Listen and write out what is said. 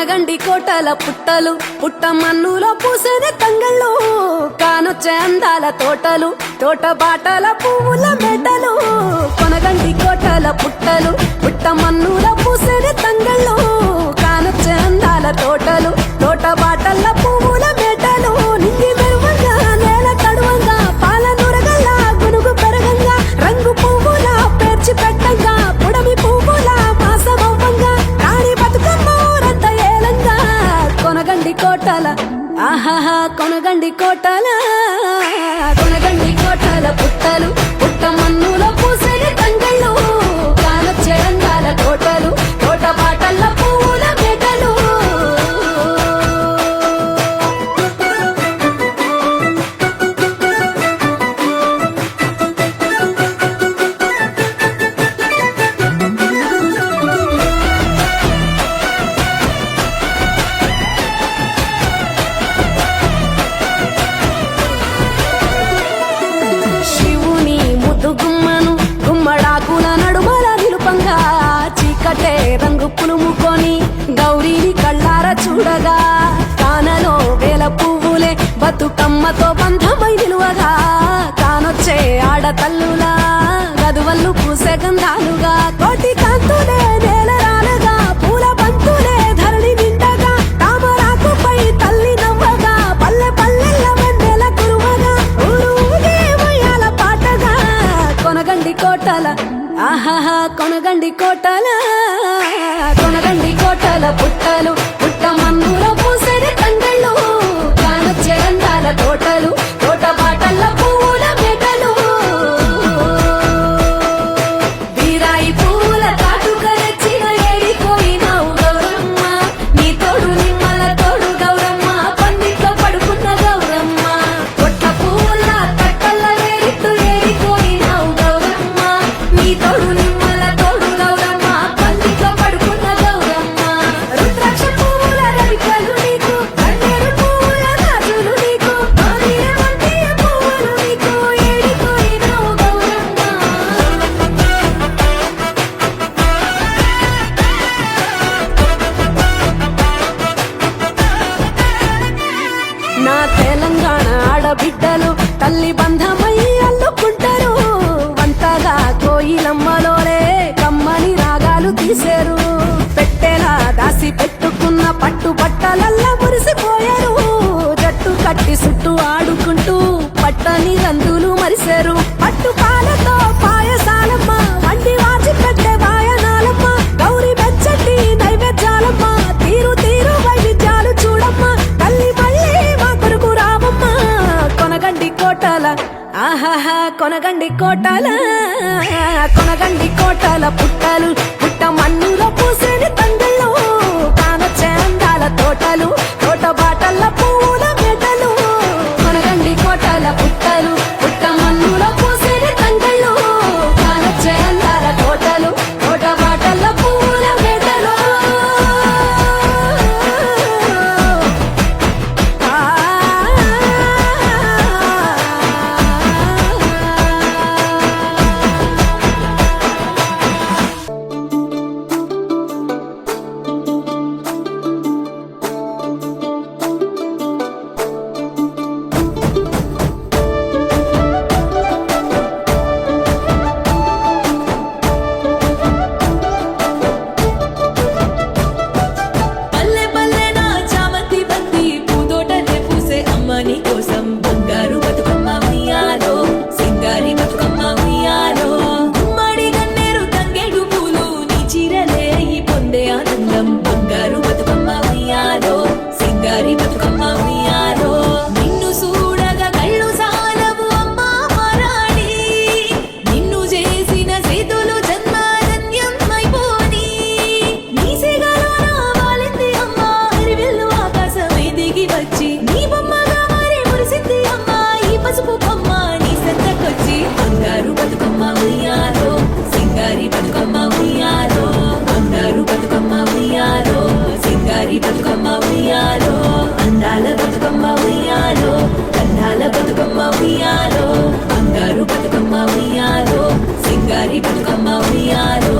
కొనగండి కోటల పుట్టలు పుట్ట మన్నులో పూసిన తంగళ్ళు కానొచ్చే అందాల తోటలు తోట బాటల పువ్వుల మెడలు కొనగండి కోటల పుట్టలు పుట్ట మన్నులో పూసిన తంగళ్ళు కానొచ్చే అందాల తోటలు తోట బాటల పువ్వుల మెడలు నింగి మెరువంగా నేల తడువంగా పాల నురగల్లా గునుగు పెరగంగా రంగు పువ్వుల పేర్చి పెట్టంగా పుడమి పువ్వుల మాసమవ్వంగా రాణి బతుకమ్మ ఊరంత ఏలంగా కొనగండి కోటల ఆహాహా కొనగండి కోటల పుట్టలు పుట్ట మన్నులో పూసిన తంగళ్ళు కానొచ్చే అందాల తోటలు తోట బాటల పువ్వుల మెడలు శివుని ముద్దు గుమ్మను గుమ్మడాకుల నడుమల నిలుపంగా చీకటే రంగు పులుముకొని గౌరీని కళ్ళార చూడగా కానలో వేల పువ్వులే బతుకమ్మతో బంధమై నిలువగా కానొచ్చే ఆడతల్లులా గదువల్లు పూసే గంధాలుగా కోటి కాంతులే నేల రాలగా పూల బంతులే ధరణి నిండగా తామరాకుపై తల్లి నవ్వగా పల్లె పల్లెల్ల వెన్నెల కురువగా ఊరు ఊగే ఉయ్యాల పాటగా కొనగండి కోటల ఆహాహా కొనగండి కోటల పుట్టలు పుట్ట మన్నులో పూసిన తంగళ్ళు కానొచ్చే అందాల తోటలు తోట బాటల పువ్వుల మెడలు వీరాయి పువ్వుల తాటుక తెచ్చిన ఏడిపోయినావు గౌరమ్మ నీ తోడు నిమ్మల తోడు గౌరమ్మ పందిట్లో పడుకున్న గౌరమ్మ కొట్ల పువ్వుల కట్టల్ల వేరిట్టు ఏడిపోయినావు గౌరమ్మ నీ తోడు నిమ్మల తోడు గౌరమ్మ పందిట్లో పడుకున్న గౌరమ్మ రుద్రాక్ష పువ్వుల రవికలు నీకు కన్నేరు పువ్వుల గాజులు నీకు మారేమంటియ పువ్వులు నీకు ఏడిపోయినావు గౌరమ్మ నా తెలంగాణ ఆడబిడ్డలు తల్లి బంధమై అల్లుకుంటారు వంటగా కోయిలమ్మలోనే కమ్మని రాగాలు తీశారు పెట్టేలా దాసి పెట్టుకున్న పట్టు బట్టలల్లా మురిసిపోయారు జట్టు కట్టి చుట్టూ ఆడుకుంటూ పట్టని రందులు మరిశారు పట్టు పాలతో పాయసాలమ్మ వండి వాచి పెట్టే వాయనాలమ్మ గౌరి మెచ్చటి నైవేద్యాలమ్మ తీరు తీరు వైవిధ్యాలు చూడమ్మ తల్లి మళ్ళీ మా కొరకు రావమ్మ కొనగండి కోటల ఆహాహా కొనగండి కోటల పుట్టలు పుట్ట మన్నులో పూసిన తంగళ్ళు కానొచ్చే అందాల తోటలు తోట బాటల పువ్వుల మెడలు కొనగండి కోటల పుట్టలు పుట్ట మన్నులో పూసిన తంగళ్ళు కానొచ్చే అందాల తోటలు తోట బాటల పువ్వుల మెడలు పల్లె పల్లె నా చామంతి బంతి పూతోటనే పూసే అమ్మని కోసం బంగారు బతుకమ్మ ఉయ్యాలో సింగారి బతుకమ్మ ఉయ్యాలో గుమ్మడి గన్నేరు తంగేడు పూలు నీ చీరలే ఈ పొందే ఆనందం బంగారు బతుకమ్మ ఉయ్యాలో సింగారి బతుకమ్మ ఉయ్యాలో నిన్ను చూడగా కళ్ళు సాలవు అమ్మా మరాడి నిన్ను చేసిన సేతులు జన్మారణ్యమైపోని నీ సిగలోన వాలింది అమ్మా హరివిల్లు ఆకాశమే దిగి వచ్చి నీ బొమ్మగా మరి మురిసింది అమ్మా ఈ పసుపు బొమ్మ నీ సంతకొచ్చి బంగారు బతుకమ్మ ఉయ్యాలో సింగారి బతుకమ్మ ఉయ్యాలో బంగారు బతుకమ్మ ఉయ్యాలో సింగారి బతుకమ్మ ఉయ్యాలో అందాల బతుకమ్మ ఉయ్యాలో కన్నాల బతుకమ్మ ఉయ్యాలో బంగారు బతుకమ్మ ఉయ్యాలో సింగారి బతుకమ్మ ఉయ్యాలో